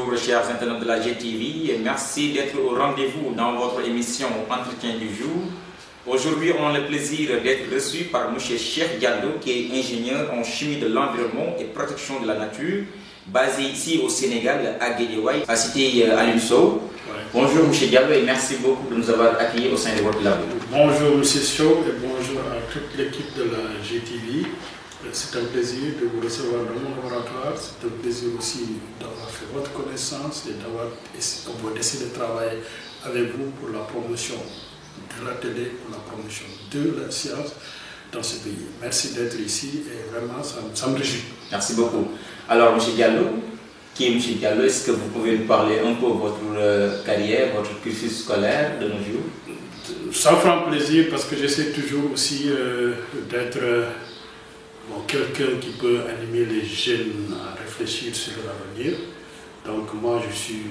Bonjour chers internautes de la GTV et merci d'être au rendez-vous dans votre émission Entretien du jour. Aujourd'hui, on a le plaisir d'être reçu par M. Cheikh Diallo, qui est ingénieur en chimie de l'environnement et protection de la nature, basé ici au Sénégal, à Guédiawaye, à cité Alioune Sow. Bonjour M. Diallo et merci beaucoup de nous avoir accueillis au sein de votre labo. Bonjour M. Sow et bonjour à toute l'équipe de la GTV. C'est un plaisir de vous recevoir dans mon laboratoire. C'est un plaisir aussi d'avoir fait votre connaissance et d'avoir décidé de travailler avec vous pour la promotion de la télé, pour la promotion de la science dans ce pays. Merci d'être ici et vraiment ça me réjouit. Merci beaucoup. Alors M. Diallo, qui est M. Diallo, est-ce que vous pouvez nous parler un peu de votre carrière, votre cursus scolaire de nos jours? Ça me fera plaisir parce que j'essaie toujours aussi d'être quelqu'un qui peut animer les jeunes à réfléchir sur leur avenir. Donc moi je suis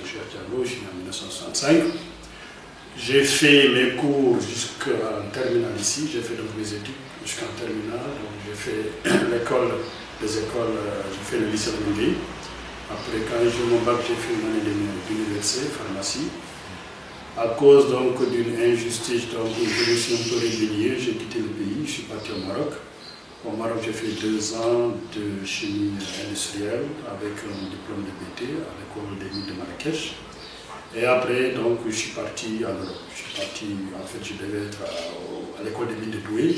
Cheikh Diallo, je suis en 1965. J'ai fait mes cours jusqu'en terminale ici, j'ai fait donc mes études jusqu'en terminale. Donc j'ai fait l'école, j'ai fait le lycée de Moundi. Après quand j'ai eu mon bac, j'ai fait une année d'université, pharmacie. À cause donc d'une injustice, donc je me suis un peu rébellé, j'ai quitté le pays, je suis parti au Maroc. Au Maroc, j'ai fait 2 ans de chimie industrielle avec un diplôme de BT à l'école des mines de Marrakech. Et après, donc, je suis parti en Europe. Je suis parti, en fait, je devais être à l'école des mines de Douai,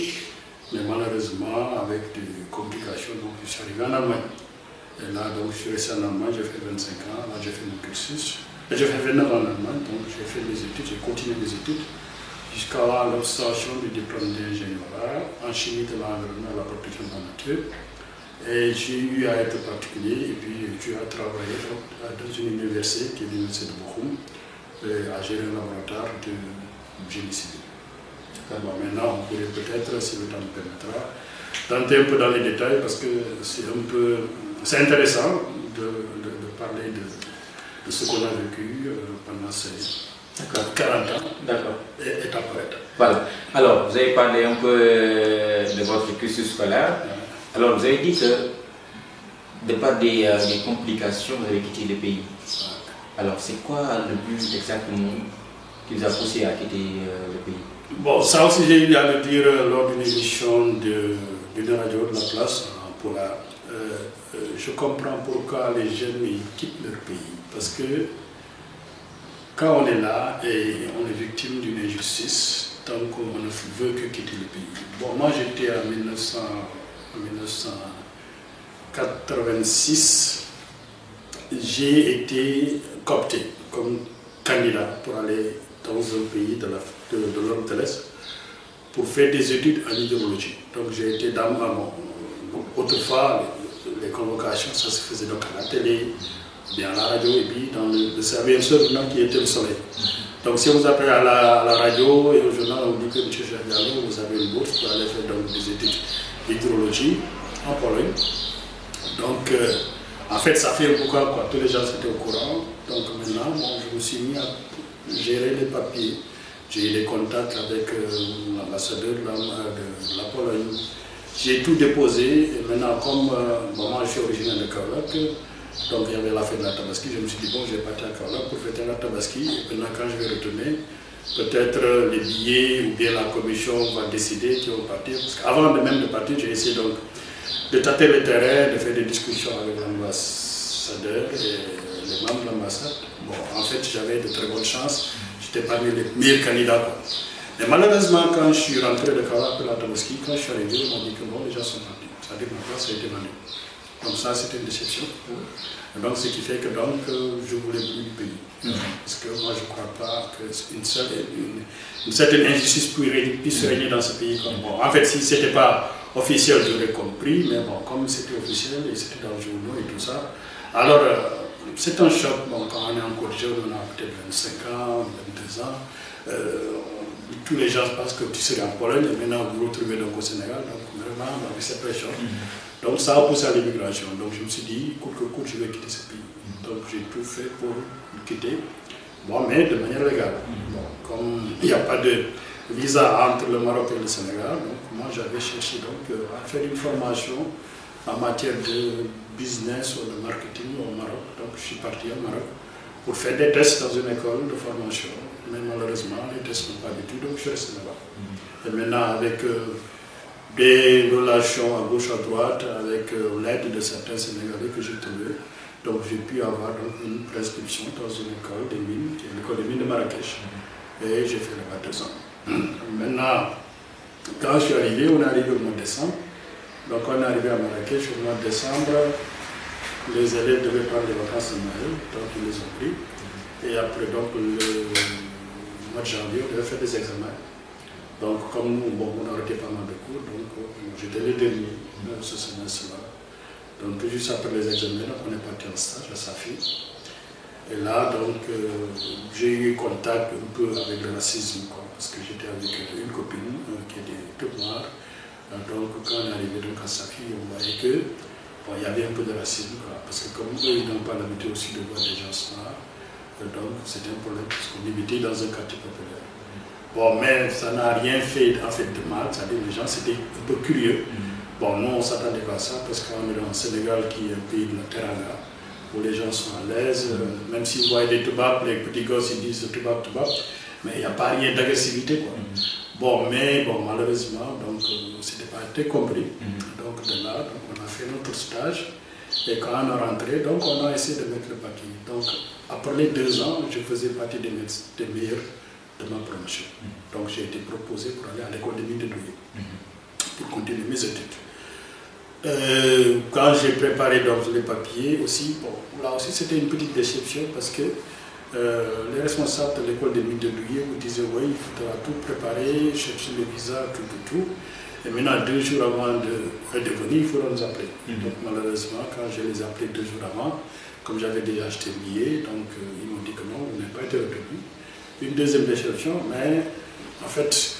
mais malheureusement, avec des complications, donc, je suis arrivé en Allemagne. Et là, donc, je suis resté en Allemagne, j'ai fait 25 ans, là, j'ai fait mon cursus. Et j'ai fait 29 ans en Allemagne, donc, j'ai fait mes études, j'ai continué mes études jusqu'à l'obtention du diplôme d'ingénieur en chimie de l'environnement et la protection de la nature. Et j'ai eu à être particulier et puis j'ai travaillé dans une université qui est l'université de Bochum à gérer un laboratoire de génie civil. Bon, maintenant, on pourrait peut-être, si le temps me permettra, tenter un peu dans les détails parce que c'est intéressant de parler de ce qu'on a vécu pendant ces 40 ans. D'accord. Et étape par étape. Voilà. Alors, vous avez parlé un peu de votre cursus scolaire. Alors, vous avez dit que, de par des complications, vous avez quitté le pays. Alors, c'est quoi le but exactement qui vous a poussé à quitter le pays? Bon, ça aussi, j'ai eu à le dire lors d'une émission d'une radio de la place. Je comprends pourquoi les jeunes quittent leur pays. Parce que quand on est là et on est victime d'une injustice, tant qu'on ne veut que quitter le pays. Bon, moi j'étais en 1986, j'ai été coopté comme candidat pour aller dans un pays de l'Europe de l'Est pour faire des études en hydrologie. Donc j'ai été dans autrefois, les convocations, ça se faisait donc à la télé, bien à la radio et puis dans le service un seul nom qui était le soleil. Donc si vous appelez à la radio et au journal, on dit que M. Cheikh Diallo, vous avez une bourse pour aller faire donc, des études d'hydrologie en Pologne. Donc en fait ça fait pourquoi quoi, tous les gens étaient au courant. Donc maintenant, je me suis mis à gérer les papiers. J'ai eu des contacts avec l'ambassadeur de la Pologne. J'ai tout déposé et maintenant comme moi je suis originaire de Kaolack, donc il y avait la fête de la Tabaski, je me suis dit bon, je vais partir à Kaolack pour fêter la Tabaski et maintenant quand je vais retourner, peut-être les billets ou bien la commission va décider qui vont partir. Parce qu'avant même de partir, j'ai essayé donc de tâter le terrain, de faire des discussions avec l'ambassadeur et les membres de l'ambassade. Bon, en fait j'avais de très bonnes chances, j'étais parmi les meilleurs candidats. Mais malheureusement, quand je suis rentré de Kaolack pour la Tabaski, quand je suis arrivé, ils m'ont dit que bon, les gens sont partis. C'est-à-dire que ma place a été vendue. Donc ça, c'était une déception. Et donc, ce qui fait que donc, je voulais plus du pays. Parce que moi, je ne crois pas qu'une certaine injustice puisse régner dans ce pays. Bon, en fait, si ce n'était pas officiel, j'aurais compris. Mais bon, comme c'était officiel et c'était dans le journal et tout ça, alors c'est un choc. Bon, quand on est encore jeune, on a peut-être 25 ans, 22 ans. Tous les gens pensent que tu serais en Pologne et maintenant vous vous retrouvez donc au Sénégal. Donc vraiment, c'est très choc. Donc ça a poussé à l'immigration. Donc je me suis dit, coûte que coûte, je vais quitter ce pays. Donc j'ai tout fait pour le quitter. Bon, mais de manière légale. Bon, comme il n'y a pas de visa entre le Maroc et le Sénégal, donc moi j'avais cherché donc, à faire une formation en matière de business ou de marketing au Maroc. Donc je suis parti au Maroc pour faire des tests dans une école de formation. Mais malheureusement, les tests n'ont pas du tout, donc je suis resté là-bas. Et maintenant, avec des relations à gauche, à droite, avec l'aide de certains Sénégalais que j'ai trouvés, donc j'ai pu avoir donc, une prescription dans une école des mines, qui est l'école des mines de Marrakech. Et j'ai fait là-bas 2 ans. Maintenant, quand je suis arrivé, on est arrivé au mois de décembre. Donc on est arrivé à Marrakech au mois de décembre. Les élèves devaient prendre des vacances de Noël, donc ils les ont pris. Et après, donc, le mois de janvier, on devait faire des examens. Donc comme nous, bon, on a arrêté pas mal de cours, donc j'étais le dernier ce semestre-là. Donc juste après les examens, donc, on est parti en stage à Safi. Et là, donc, j'ai eu contact un peu avec le racisme, quoi, parce que j'étais avec une copine qui était toute noire. Donc, quand on est arrivé donc, à Safi, on voyait que bon, y avait un peu de racisme, quoi, parce que comme eux, ils n'ont pas l'habitude aussi de voir des gens noirs, donc c'était un problème, parce qu'on habitait dans un quartier populaire. Bon, mais ça n'a rien fait en fait de mal, c'est-à-dire les gens c'était un peu curieux. Bon, nous on ne s'attendait pas à ça, parce qu'on est dans le Sénégal qui est un pays de la teranga, où les gens sont à l'aise, même s'ils voient des toubabs, les petits gosses ils disent toubab, toubab, mais il n'y a pas rien d'agressivité, quoi. Bon, mais bon, malheureusement, donc c'était pas été compris. Donc de là, donc, on a fait notre stage, et quand on est rentré, donc on a essayé de mettre le paquet. Donc après les 2 ans, je faisais partie des meilleurs de ma promotion. Donc j'ai été proposé pour aller à l'école des mines de Douai, pour continuer mes études. Quand j'ai préparé donc, les papiers aussi, bon, là aussi c'était une petite déception parce que les responsables de l'école des mines de Douai vous disaient oui, il faudra tout préparer, chercher le visa, tout. Et maintenant, 2 jours avant de venir, il faudra nous appeler. Donc malheureusement, quand je les ai appelés 2 jours avant, comme j'avais déjà acheté le billet, donc ils m'ont dit que non, vous n'avez pas été retenu. Une deuxième déception, mais en fait,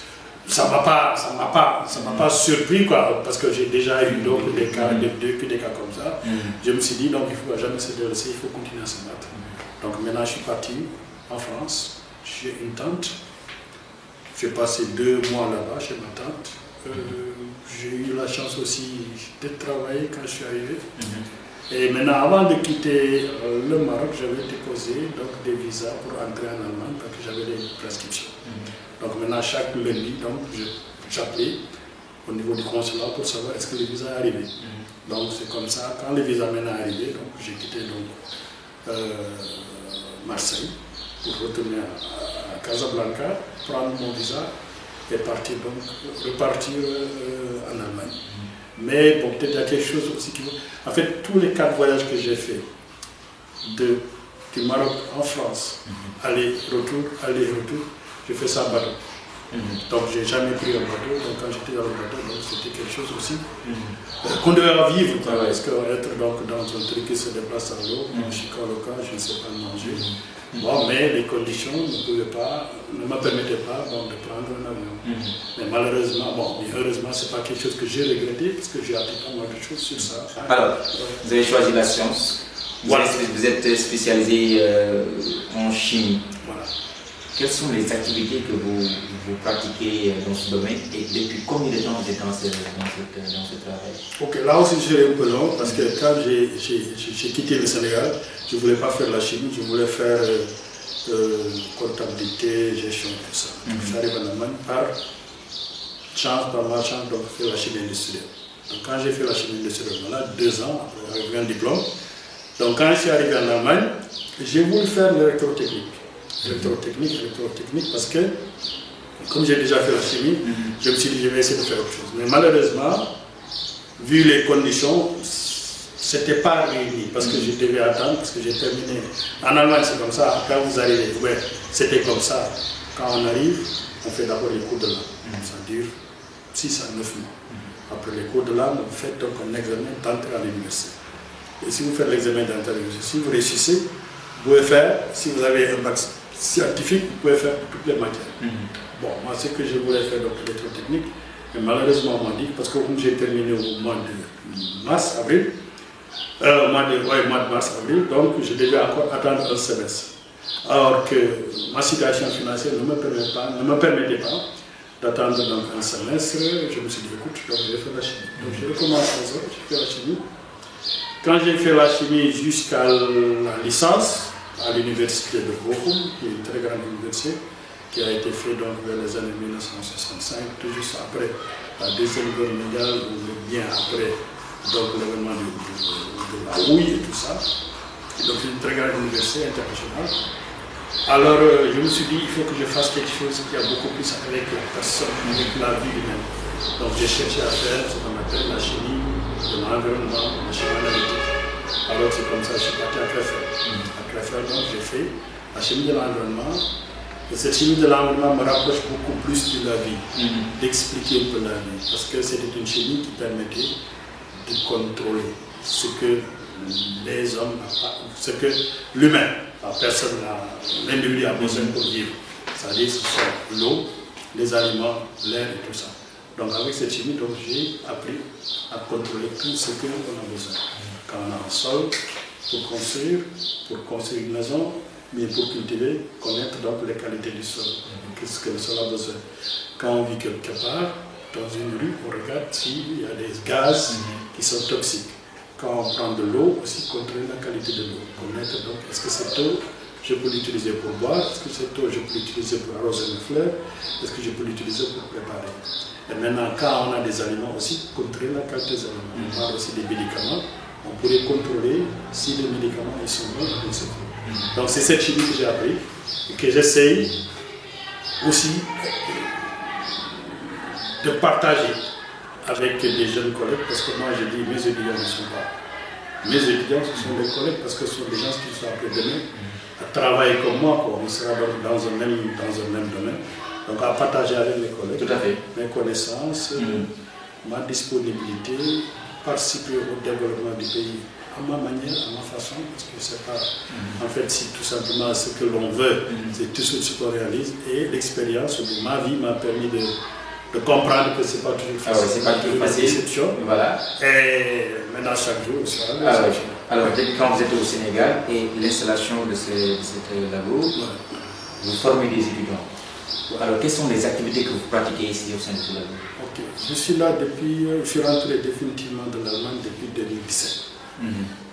ça m'a pas surpris, quoi, parce que j'ai déjà eu donc des cas, des cas comme ça. Je me suis dit, donc il ne faut jamais se délaisser, il faut continuer à se battre. Donc maintenant, je suis parti en France, j'ai une tante, j'ai passé 2 mois là-bas chez ma tante. J'ai eu la chance aussi de travailler quand je suis arrivé. Et maintenant, avant de quitter le Maroc, j'avais déposé donc, des visas pour entrer en Allemagne parce que j'avais des prescriptions. Donc maintenant, chaque lundi, j'appelais au niveau du consulat pour savoir est-ce que le visa est arrivé. Donc c'est comme ça, quand le visa maintenant est arrivé, j'ai quitté donc, Marseille pour retourner à Casablanca, prendre mon visa et repartir en Allemagne. Mais bon, peut-être il y a quelque chose aussi qui... En fait, tous les 4 voyages que j'ai faits du Maroc en France, aller-retour, j'ai fait ça en bateau. Donc, je n'ai jamais pris un bateau. Donc, quand j'étais dans le bateau, c'était quelque chose aussi qu'on devait vivre. Parce qu'être dans un truc qui se déplace à l'eau, je suis coloca, je ne sais pas manger. Bon, mais les conditions ne me permettaient pas bon, de prendre un avion. Mais malheureusement, heureusement, ce n'est pas quelque chose que j'ai regretté parce que j'ai appris pas mal de choses sur ça. Alors, vous avez choisi la science, vous êtes spécialisé en chimie. Voilà. Quelles sont les activités que vous pratiquez dans ce domaine et depuis combien de temps vous êtes dans ce travail? Ok, là aussi je serai un peu long parce que quand j'ai quitté le Sénégal, je ne voulais pas faire la chimie, je voulais faire comptabilité, gestion, tout ça. J'arrive en Allemagne par malchance, donc faire la chimie industrielle. Donc quand j'ai fait la chimie industrielle, voilà, 2 ans après avoir eu un diplôme. Donc quand je suis arrivé en Allemagne, j'ai voulu faire l'électrotechnique. Électrotechnique parce que, comme j'ai déjà fait la chimie, je me suis dit je vais essayer de faire autre chose. Mais malheureusement, vu les conditions, ce n'était pas réuni parce que je devais attendre, parce que j'ai terminé. En Allemagne, c'est comme ça, quand vous arrivez, ouais, c'était comme ça. Quand on arrive, on fait d'abord les cours de langue. Ça dure 6 à 9 mois. Après les cours de langue, vous faites donc un examen d'entrée à l'université. Et si vous faites l'examen d'entrée à l'université, si vous réussissez, vous pouvez faire, si vous avez un bac scientifique, vous pouvez faire toutes les matières. Bon, moi, ce que je voulais faire, donc l'électrotechnique, mais malheureusement, on m'a dit, parce que j'ai terminé au mois de mars-avril, mois de mars-avril, donc je devais encore attendre un semestre. Alors que ma situation financière ne me permettait pas d'attendre donc un semestre. Je me suis dit, écoute, donc je vais faire la chimie. Donc j'ai recommencé ça, j'ai fait la chimie. Quand j'ai fait la chimie jusqu'à la licence, à l'université de Bochum, qui est une très grande université, qui a été faite donc vers les années 1965, tout juste après la Deuxième Guerre mondiale, ou bien après l'événement de la houille et tout ça. Donc c'est une très grande université internationale. Alors je me suis dit, il faut que je fasse quelque chose qui a beaucoup plus avec la personne, avec la vie humaine. Donc j'ai cherché à faire ce qu'on appelle la chimie de l'environnement, la chimie analytique. Alors c'est comme ça que je suis parti à Krefeld. À Krefeld, donc j'ai fait la chimie de l'environnement. Et cette chimie de l'environnement me rapproche beaucoup plus de la vie, d'expliquer un peu la vie. Parce que c'était une chimie qui permettait de contrôler ce que les hommes, ce que l'humain, la personne, l'individu a besoin pour vivre. C'est-à-dire ce sont l'eau, les aliments, l'air et tout ça. Donc avec cette chimie, j'ai appris à contrôler tout ce qu'on a besoin. Quand on a un sol, pour construire une maison, mais pour cultiver, connaître donc les qualités du sol, qu'est-ce que le sol a besoin. Quand on vit quelque part, dans une rue, on regarde s'il y a des gaz qui sont toxiques. Quand on prend de l'eau, aussi contrôler la qualité de l'eau. Connaître donc, est-ce que cette eau, je peux l'utiliser pour boire, est-ce que cette eau, je peux l'utiliser pour arroser mes fleurs, est-ce que je peux l'utiliser pour préparer. Et maintenant, quand on a des aliments aussi, contrôler la qualité des aliments. On parle aussi des médicaments, on pourrait contrôler si les médicaments ils sont bons ou c'est faux. Donc c'est cette chimie que j'ai appris et que j'essaye aussi de partager avec des jeunes collègues, parce que moi je dis mes étudiants ne sont pas. Mes étudiants, ce sont des collègues parce que ce sont des gens qui sont appelés demain à travailler comme moi, quoi. On sera donc dans un même domaine. Donc à partager avec mes collègues, tout à fait, mes connaissances, ma disponibilité, participer au développement du pays à ma manière, à ma façon, parce que c'est pas, en fait, c'est tout simplement ce que l'on veut, c'est tout ce qu'on réalise, et l'expérience de ma vie m'a permis de comprendre que c'est pas toujours facile. Ah ouais, c'est pas toujours facile. Voilà. Et maintenant, chaque jour, on sera là. Alors, quand vous êtes au Sénégal et l'installation de cette labo, vous formez des étudiants. Alors, quelles sont les activités que vous pratiquez ici au sein de ce labo? Ok, je suis là depuis, je suis rentré définitivement de l'Allemagne depuis 2017.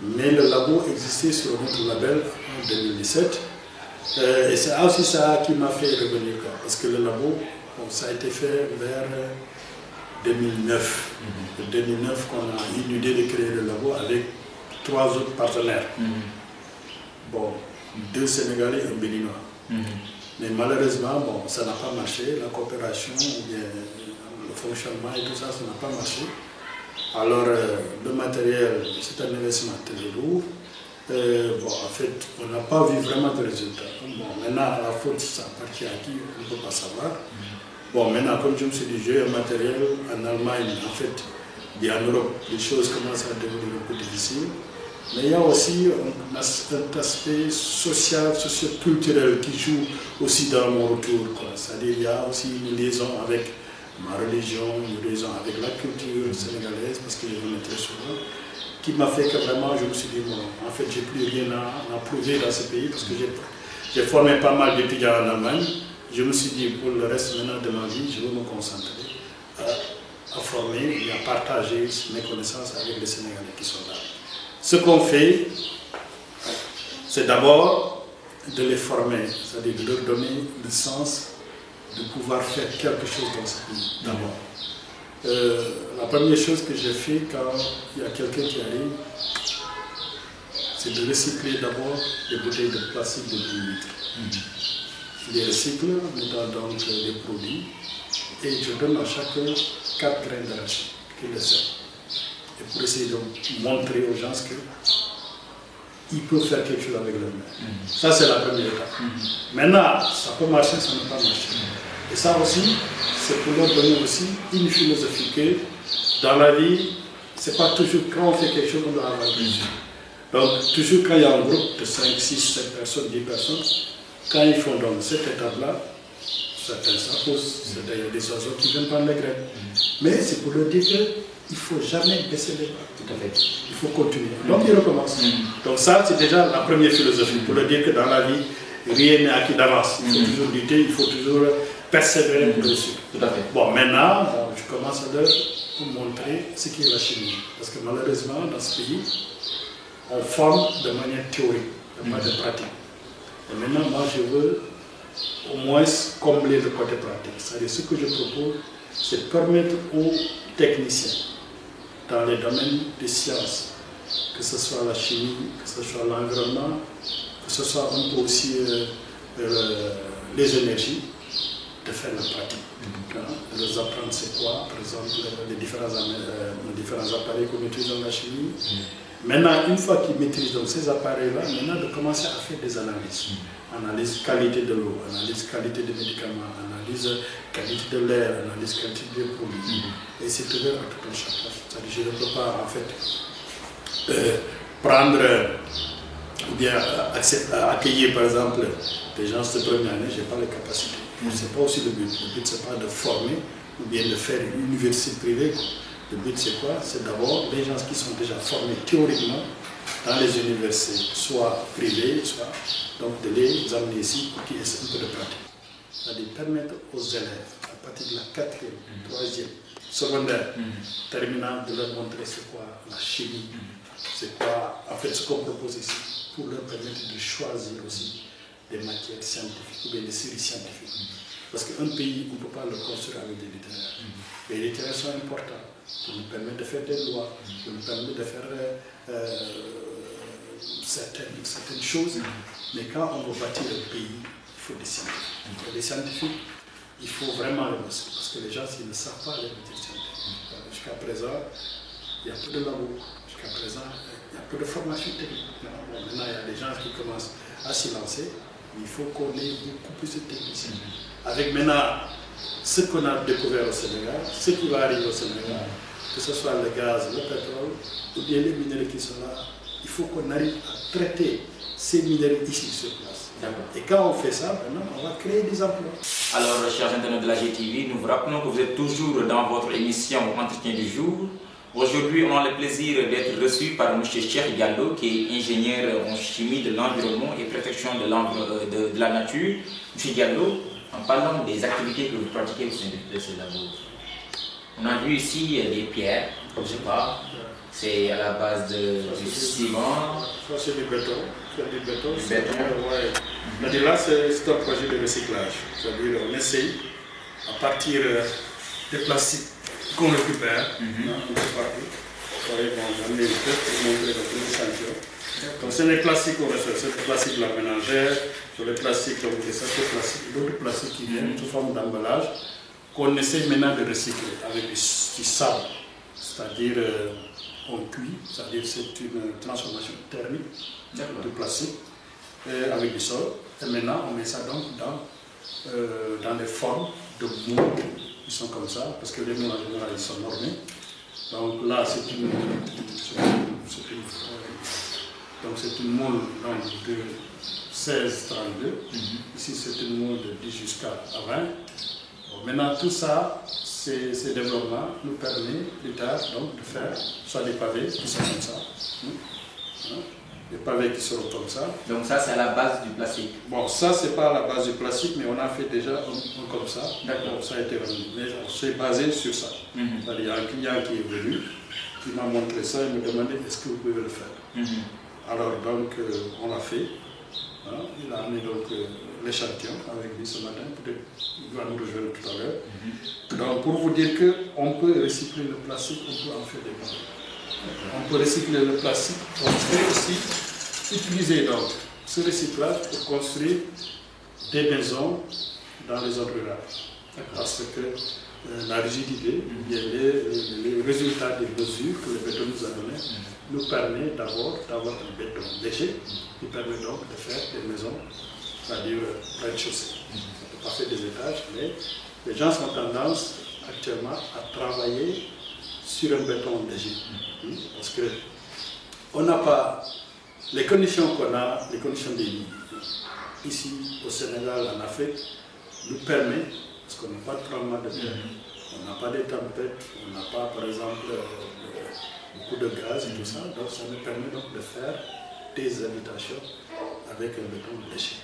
Mais le labo existait sur notre label en 2017. Et c'est aussi ça qui m'a fait revenir. Parce que le labo, ça a été fait vers 2009. En 2009, qu'on a eu l'idée de créer le labo avec 3 autres partenaires. Bon, 2 Sénégalais et un Béninois. Mais malheureusement, ça n'a pas marché. La coopération, ou bien le fonctionnement et tout ça, ça n'a pas marché. Alors, le matériel, c'est un investissement très lourd. En fait, on n'a pas vu vraiment de résultats. Bon, maintenant, la faute, ça appartient à qui, on ne peut pas savoir. Bon, maintenant, comme je me suis dit, j'ai un matériel en Allemagne, en fait, et en Europe, les choses commencent à devenir un peu difficiles. Mais il y a aussi un aspect social, socio-culturel qui joue aussi dans mon retour. C'est-à-dire qu'il y a aussi une liaison avec ma religion, une liaison avec la culture sénégalaise, parce que je venais très souvent, qui m'a fait que vraiment, je me suis dit, bon, en fait, j'ai plus rien à prouver dans ce pays, parce que j'ai formé pas mal d'étudiants en Allemagne. Je me suis dit, pour le reste maintenant de ma vie, je veux me concentrer à former et à partager mes connaissances avec les Sénégalais qui sont là. Ce qu'on fait, c'est d'abord de les former, c'est-à-dire de leur donner le sens de pouvoir faire quelque chose dans ce pays, d'abord. La première chose que j'ai fait quand il y a quelqu'un qui arrive, c'est de recycler d'abord les bouteilles de plastique de 10 litres. Je les recycle en mettant donc des produits et je donne à chacun 4 grains d'arachide qui le sert. Et pour essayer de montrer aux gens qu'ils peuvent faire quelque chose avec leurs mains. Ça, c'est la première étape. Maintenant, ça peut marcher, ça ne peut pas marcher. Et ça aussi, c'est pour leur donner aussi une philosophie que dans la vie, c'est pas toujours quand on fait quelque chose qu'on doit avoir plaisir. Donc, toujours quand il y a un groupe de 5, 6, 7 personnes, 10 personnes, quand ils font donc cette étape-là, certains s'imposent, c'est-à-dire des oiseaux qui viennent prendre les graines. Mais c'est pour leur dire qu'il ne faut jamais baisser les bras. Tout à fait. Il faut continuer. Donc ils recommencent. Donc ça, c'est déjà la première philosophie, pour leur dire que dans la vie, rien n'est acquis d'avance. Il faut toujours lutter, il faut toujours persévérer pour réussir. Tout à fait. Bon, maintenant, je commence à leur montrer ce qu'est la chimie. Parce que malheureusement, dans ce pays, on forme de manière théorique, de manière pratique. Et maintenant, moi, je veux au moins combler le côté pratique. C'est-à-dire, ce que je propose, c'est permettre aux techniciens, dans les domaines des sciences, que ce soit la chimie, que ce soit l'environnement, que ce soit un peu aussi les énergies, de faire la pratique. De leur apprendre c'est quoi, par exemple, les différents appareils qu'on utilise dans la chimie. Maintenant, une fois qu'ils maîtrisent donc ces appareils-là, maintenant de commencer à faire des analyses. Analyse qualité de l'eau, analyse qualité des médicaments, analyse qualité de l'air, analyse qualité des produits. Et c'est ouvert à tout un chacun. C'est-à-dire je ne peux pas en fait prendre ou bien accueillir par exemple des gens de première année, je n'ai pas les capacités. Ce n'est pas aussi le but. Le but, ce n'est pas de former ou bien de faire une université privée. Le but, c'est quoi? C'est d'abord les gens qui sont déjà formés théoriquement dans les universités, soit privées, soit donc de les amener ici pour qu'ils aient un peu de pratique. C'est-à-dire permettre aux élèves, à partir de la 4e, 3e, secondaire, terminale, de leur montrer c'est quoi la chimie, c'est quoi en fait ce qu'on propose ici, pour leur permettre de choisir aussi des matières scientifiques ou bien des séries scientifiques. Parce qu'un pays, on ne peut pas le construire avec des littéraires. Les littéraires sont importants pour nous permettre de faire des lois, pour nous permettre de faire certaines choses. Mais quand on veut bâtir un pays, il faut des scientifiques. Et les scientifiques, il faut vraiment les bosser. Parce que les gens, s'ils ne savent pas les métiers scientifiques, jusqu'à présent, il y a peu de labos. Jusqu'à présent, il y a peu de formation technique. Maintenant, il y a des gens qui commencent à s'y lancer. Il faut qu'on ait beaucoup plus de techniciens. Avec maintenant ce qu'on a découvert au Sénégal, ce qui va arriver au Sénégal, que ce soit le gaz, le pétrole, ou bien les minéraux qui sont là, il faut qu'on arrive à traiter ces minéraux ici sur place. Et quand on fait ça, maintenant, on va créer des emplois. Alors, chers internautes de la GTV, nous vous rappelons que vous êtes toujours dans votre émission Entretien du jour. Aujourd'hui, on a le plaisir d'être reçu par M. Cheikh Diallo, qui est ingénieur en chimie de l'environnement et protection de la nature. M. Diallo, en parlant des activités que vous pratiquez au sein de ces labos, on a vu ici des pierres, je ne sais pas, c'est à la base du ciment. Ça, c'est du béton. C'est du béton. Du béton. Ouais. Là, c'est un projet de recyclage. C'est-à-dire, on essaye, à partir des plastiques qu'on récupère, un peu partout. J'en ai une tête pour montrer dans tous les échantillons. Donc, c'est les plastiques qu'on reçoit, c'est le plastique de la ménagère, sur les plastiques, donc c'est certains plastiques, d'autres plastiques qui viennent sous forme d'emballage, qu'on essaie maintenant de recycler avec du sable, c'est-à-dire on cuit, c'est-à-dire c'est une transformation thermique du plastique avec du sol. Et maintenant, on met ça donc dans des formes de moules qui sont comme ça, parce que les moules en général ils sont normés. Donc là, c'est une moule de 16-32. Ici, c'est une moule de 10 jusqu'à 20. Bon, maintenant, tout ça, ces développements nous permettent plus tard donc, de faire soit des pavés qui sont comme ça. Des pavés qui seront comme ça. Donc ça, c'est à la base du plastique. Bon, ça, c'est pas à la base du plastique, mais on a fait déjà un comme ça. D'accord. Ça a été rendu. Mais on s'est basé sur ça. Il y a un client qui est venu, qui m'a montré ça, il me demandait est-ce que vous pouvez le faire. Alors, donc, on l'a fait. Voilà. Il a amené donc l'échantillon avec lui ce matin. Peut-être qu'il va nous rejoindre tout à l'heure. Donc, pour vous dire qu'on peut recycler le plastique, on peut en faire des pavés. On peut recycler le plastique, on peut aussi utiliser donc ce recyclage pour construire des maisons dans les zones rurales. Parce que la rigidité, les résultats des mesures que le béton nous a donné nous permet d'abord d'avoir un béton léger qui permet donc de faire des maisons, c'est-à-dire rez-de-chaussée. On ne peut pas faire des étages, mais les gens sont tendance actuellement à travailler sur un béton léger. Parce que on n'a pas les conditions qu'on a, les conditions de vie ici au Sénégal, en Afrique, nous permet, parce qu'on n'a pas de tremblement de terre, on n'a pas de tempêtes, on n'a pas par exemple beaucoup de gaz et tout ça, donc ça nous permet donc de faire des habitations avec un béton léché.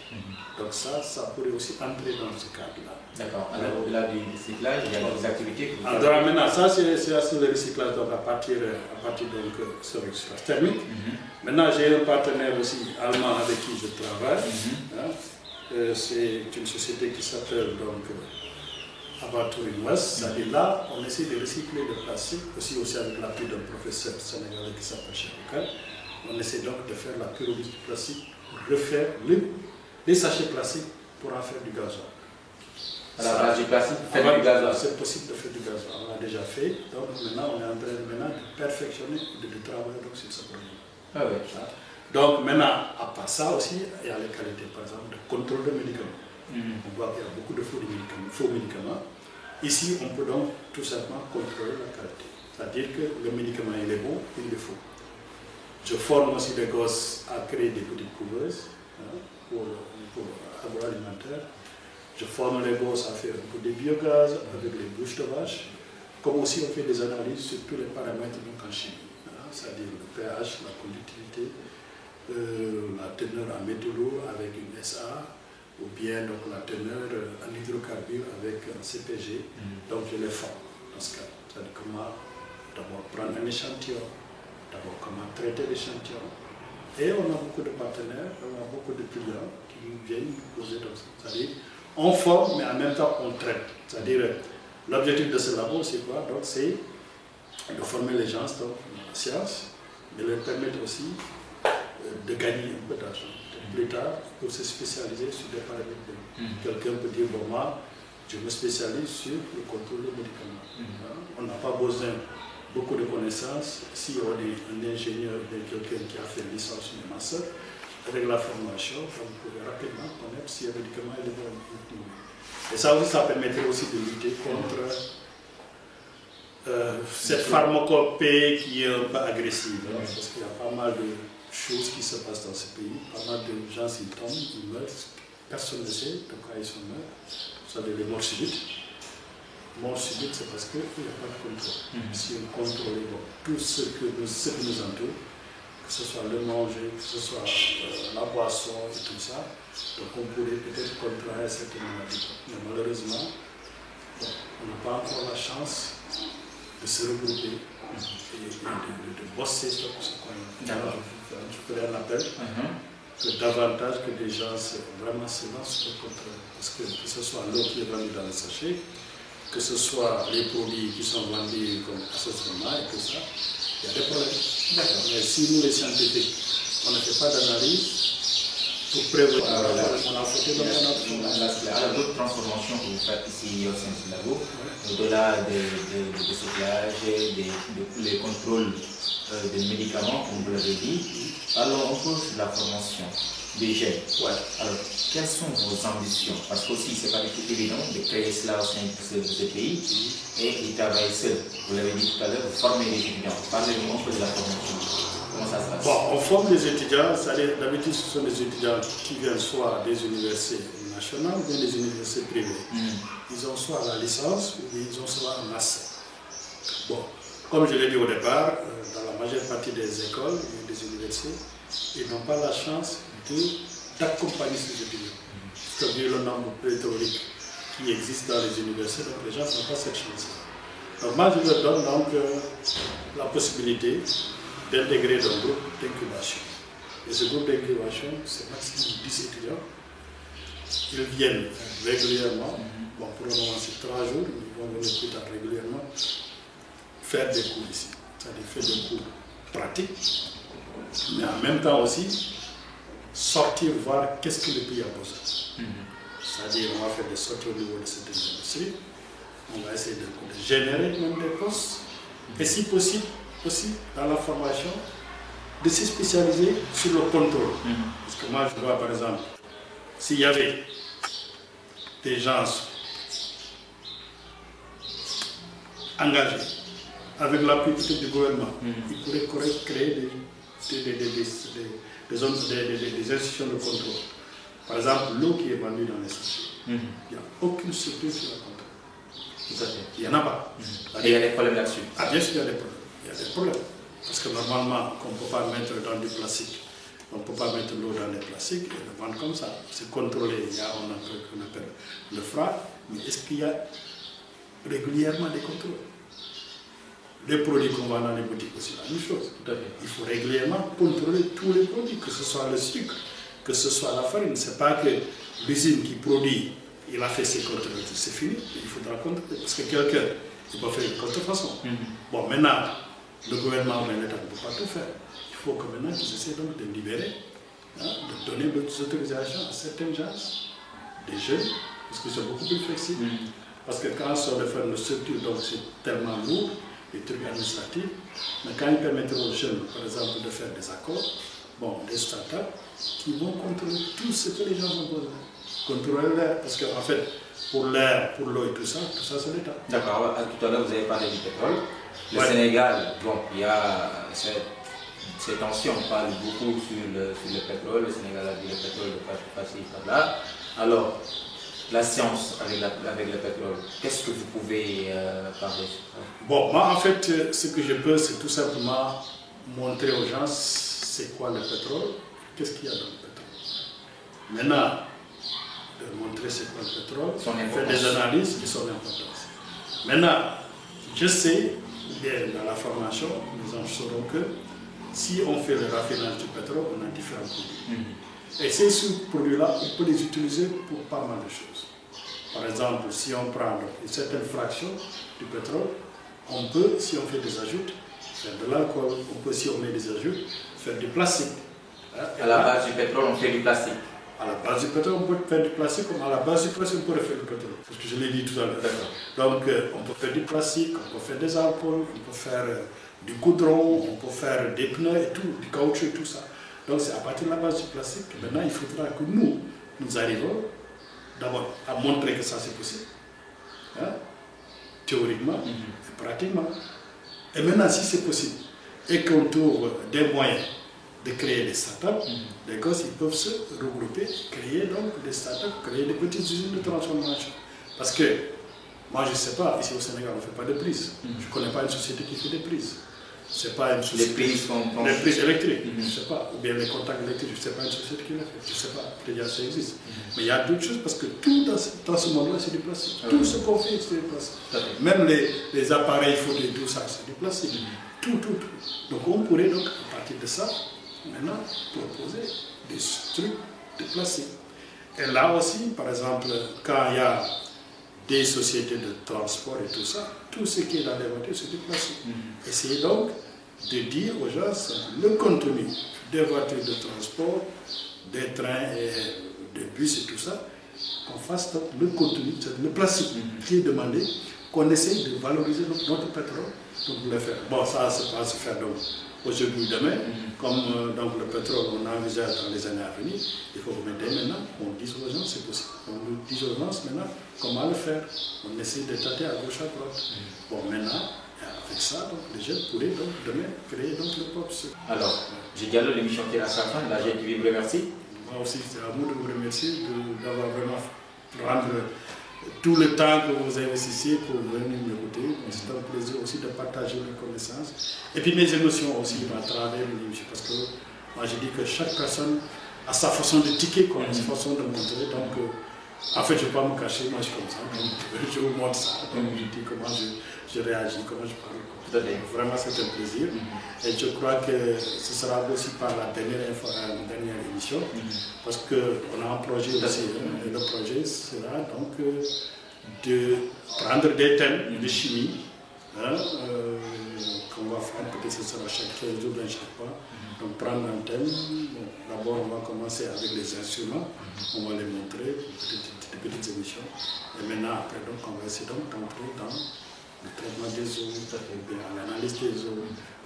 Donc ça pourrait aussi entrer dans ce cadre-là. D'accord. Alors au-delà du recyclage, il y a d'autres activités que vous faites. Alors maintenant, ça c'est sur le recyclage, donc à partir donc sur le recyclage thermique. Maintenant, j'ai un partenaire aussi allemand avec qui je travaille. C'est une société qui s'appelle donc Abattoir West. C'est-à-dire là, on essaie de recycler le plastique, aussi avec l'appui d'un professeur sénégalais qui s'appelle Cheikh Oukal. On essaie donc de faire la pyrolyse du plastique, refaire les sachets plastiques pour en faire du gazole. À la base du plastique, faire du gazole. C'est possible de faire du gazole. On l'a déjà fait. Donc maintenant, on est en train de perfectionner, de travailler donc, sur ce projet. Ah oui. Donc maintenant, à part ça aussi, il y a les qualités, par exemple, de contrôle de médicaments. On voit qu'il y a beaucoup de faux médicaments. Ici, on peut donc tout simplement contrôler la qualité. C'est-à-dire que le médicament, il est bon, il est faux. Je forme aussi des gosses à créer des petites couveuses pour agroalimentaire. Je forme les gosses à faire un peu de biogaz avec les bouches de vache. Comme aussi on fait des analyses sur tous les paramètres en chimie. C'est-à-dire le pH, la conductivité, la teneur en métaux avec une SA, ou bien donc, la teneur en hydrocarbures avec un CPG. Donc je les forme dans ce cas. C'est-à-dire comment d'abord prendre un échantillon, d'abord comment traiter l'échantillon. Et on a beaucoup de partenaires, on a beaucoup de clients qui viennent nous poser dans ça. C'est-à-dire on forme, mais en même temps on traite. C'est-à-dire l'objectif de ce labo, c'est quoi? Donc c'est de former les gens dans la science, de leur permettre aussi de gagner un peu d'argent. Plus tard, pour se spécialiser sur des paramètres. Quelqu'un peut dire, bon, moi, je me spécialise sur le contrôle des médicaments. On n'a pas besoin de beaucoup de connaissances. Si on est un ingénieur, quelqu'un qui a fait une licence ou une master, avec la formation, vous pouvez rapidement connaître si un médicament est bon. Et ça aussi, ça permettrait aussi de lutter contre cette pharmacopée qui est un peu agressive. Parce qu'il y a pas mal de choses qui se passent dans ce pays. Pas mal de gens s'y tombent, ils meurent, personne ne sait de quoi ils sont morts. Ça veut dire les morts subites. Morts subites, c'est parce qu'il n'y a pas de contrôle. Si on contrôle tout ce qui nous entoure, que ce soit le manger, que ce soit la boisson et tout ça, donc on pourrait peut-être contraire cette maladie. Mais malheureusement, on n'a pas encore la chance de se regrouper et de bosser sur ce qu'on a. Je ferai un appel que davantage que des gens vraiment se lancent sur le contraire. Parce que ce soit l'eau qui est vendue dans les sachets, que ce soit les produits qui sont vendus comme assaisonnement et tout ça, il y a des problèmes. Mais si nous, les scientifiques, on ne fait pas d'analyse pour prévoir, on a fait d'autres transformations que vous faites ici au sein du labo, au-delà des recyclages, des contrôles des médicaments, comme vous l'avez dit. Alors, on pose la formation des jeunes. Alors, quelles sont vos ambitions? Parce qu'aussi, ce n'est pas du tout évident de créer cela au sein de ce pays et ils travaillent seuls. Vous l'avez dit tout à l'heure, vous formez les étudiants. Parlez-nous un peu de la formation. Comment ça se passe? Bon, on forme les étudiants, d'habitude ce sont des étudiants qui viennent soit des universités nationales ou des universités privées. Ils ont soit la licence ou ils ont soit un master. Bon, comme je l'ai dit au départ, dans la majeure partie des écoles et des universités, ils n'ont pas la chance d'accompagner ces étudiants. Parce que vu le nombre pléthorique qui existe dans les universités, donc les gens n'ont pas cette chance. Donc moi je leur donne donc la possibilité d'intégrer un groupe d'incubation. Et ce groupe d'incubation, c'est maximum 10 étudiants. Ils viennent régulièrement, bon pour le moment c'est 3 jours, ils vont venir plus tard régulièrement, faire des cours ici. C'est-à-dire faire des cours pratiques, mais en même temps aussi sortir voir qu'est-ce que le pays a besoin. C'est-à-dire on va faire des sorties au niveau de cette industrie, on va essayer de générer même des postes, et si possible aussi dans la formation, de se spécialiser sur le contrôle. Parce que moi je vois par exemple, s'il y avait des gens engagés avec l'appui du gouvernement, ils pourraient créer des institutions de contrôle. Par exemple, l'eau qui est vendue dans les sachets, il n'y a aucune structure qui la contrôle. Tout à fait. Il n'y en a pas. Et il y a des problèmes là-dessus. Ah bien sûr, il y a des problèmes. Il y a des problèmes. Parce que normalement, on ne peut pas mettre dans du plastique On ne peut pas mettre l'eau dans les plastiques et le vendre comme ça. C'est contrôlé. Il y a un truc qu'on appelle le FRA. Mais est-ce qu'il y a régulièrement des contrôles? Les produits qu'on vend dans les boutiques aussi, la même chose. Il faut régulièrement contrôler tous les produits, que ce soit le sucre, que ce soit la farine. Ce n'est pas que l'usine qui produit, il a fait ses contrôles, c'est fini. Il faudra contrôler. Parce que quelqu'un, il peut faire de contrefaçon. Bon, maintenant, le gouvernement ou l'État ne peut pas tout faire. Il faut que maintenant qu'ils essaient donc de libérer, de donner des autorisations à certaines gens, des jeunes, parce qu'ils sont beaucoup plus flexibles. Parce que quand on sort de faire une structure, donc c'est tellement lourd, des trucs administratifs, mais quand ils permettent aux jeunes, par exemple, de faire des accords, bon, des startups, qui vont contrôler tout ce que les gens ont besoin. Contrôler l'air, parce qu'en fait, pour l'air, pour l'eau et tout ça c'est l'État. D'accord, tout à l'heure vous avez parlé du pétrole. Le Sénégal, bon, il y a ces tensions, on parle beaucoup sur le pétrole. Le Sénégal a dit le pétrole de passer par là. Alors, la science avec le pétrole, qu'est-ce que vous pouvez parler sur ça? Bon, moi en fait, ce que je peux, c'est tout simplement montrer aux gens c'est quoi le pétrole, qu'est-ce qu'il y a dans le pétrole. Maintenant, de montrer c'est quoi le pétrole, faire des analyses de son importance. Maintenant, je sais, bien dans la formation, nous en saurons que si on fait le raffinage du pétrole, on a différents produits. Et ces sous-produits-là, on peut les utiliser pour pas mal de choses. Par exemple, si on prend une certaine fraction du pétrole, on peut, si on fait des ajouts, faire de l'alcool, on peut, si on met des ajouts, faire du plastique. À la base du pétrole, on fait du plastique. À la base du pétrole, on peut faire du plastique, comme à la base du plastique, on peut faire du pétrole. Parce que je l'ai dit tout à l'heure. Donc, on peut faire du plastique, on peut faire des alcools, on peut faire du goudron, on peut faire des pneus et tout, du caoutchouc et tout ça. Donc, c'est à partir de la base du plastique. Maintenant, il faudra que nous arrivons d'abord à montrer que ça c'est possible, théoriquement et pratiquement. Et maintenant, si c'est possible et qu'on trouve des moyens de créer des startups, les gosses ils peuvent se regrouper, créer donc des startups, créer des petites usines de transformation. Parce que moi je ne sais pas, ici au Sénégal on ne fait pas de prises. Je ne connais pas une société qui fait des prises. C'est pas une société. Les prises électriques, je ne sais pas. Ou bien les contacts électriques, je ne sais pas une société qui l'a fait. Je ne sais pas, peut-être ça existe. Mais il y a d'autres choses parce que tout dans ce monde-là c'est du plastique. Tout ce qu'on fait c'est du plastique. Même les appareils photo et tout ça c'est du plastique. Tout. Donc on pourrait donc à partir de ça, maintenant proposer des trucs de plastique. Et là aussi, par exemple, quand il y a des sociétés de transport et tout ça, tout ce qui est dans les voitures, c'est du plastique. Essayez donc de dire aux gens le contenu des voitures de transport, des trains et des bus et tout ça, qu'on fasse donc le contenu, le plastique qui est demandé, qu'on essaye de valoriser notre pétrole pour le faire. Bon, ça va se faire donc aujourd'hui ou demain, comme donc le pétrole, on envisage dans les années à venir, il faut que dès maintenant, on dise aux gens c'est possible. On nous dit aux gens maintenant comment le faire. On essaie de tâter à gauche à droite. Bon, maintenant, avec ça, donc, les jeunes pourraient donc demain créer donc le propre. Alors, j'ai dit alors l'émission qui est à sa fin, la GTV vous remercie. Moi aussi, c'est à vous de vous remercier d'avoir vraiment prendre tout le temps que vous investissez pour venir m'écouter. C'est un plaisir aussi de partager mes connaissances. Et puis mes émotions aussi à travers l'émission. Parce que moi je dis que chaque personne a sa façon de ticker, sa façon de montrer. Donc en fait je ne vais pas me cacher, moi je suis comme ça. Donc, je vous montre ça. Donc je dis comment je réagis, comment je parle. Vraiment c'est un plaisir. Et je crois que ce sera aussi par la dernière émission. Parce qu'on a un projet aussi. Et le projet sera donc de prendre des thèmes de chimie qu'on va faire. Peut-être que ce sera chaque 15 jours dans chaque fois. Donc prendre un thème. D'abord on va commencer avec les instruments. On va les montrer, des petites émissions. Et maintenant après donc on va essayer d'entrer dans le traitement des eaux, l'analyse des eaux,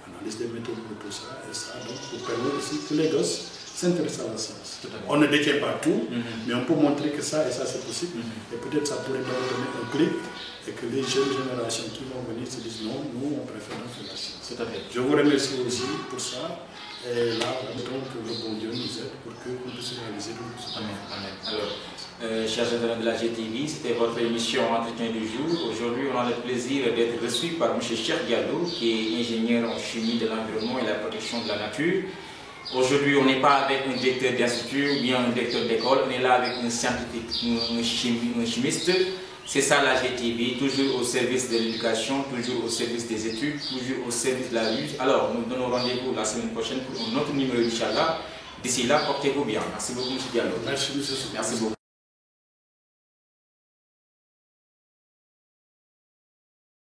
l'analyse des méthodes de tout ça, et ça donc pour permettre aussi que les gosses s'intéressent à la science. On ne détient pas tout, mais on peut montrer que ça et ça c'est possible, et peut-être ça pourrait leur donner un clic, et que les jeunes générations qui vont venir se disent non, nous on préfère donc faire la science. Je vous remercie aussi pour ça, et là, donc le bon Dieu nous aide pour qu'on puisse réaliser tout ça. Amen. Alors, chers internautes de la GTV, c'était votre émission Entretien du jour. Aujourd'hui, on a le plaisir d'être reçu par M. Cheikh Diallo, qui est ingénieur en chimie de l'environnement et la protection de la nature. Aujourd'hui, on n'est pas avec un directeur d'institut ou bien un directeur d'école, on est là avec un scientifique, un chimiste. C'est ça la GTV, toujours au service de l'éducation, toujours au service des études, toujours au service de la lutte. Alors, nous donnons rendez-vous la semaine prochaine pour un autre numéro d'Inch'Allah. D'ici là, portez-vous bien. Merci beaucoup, M. Diallo. Merci, M. Merci beaucoup.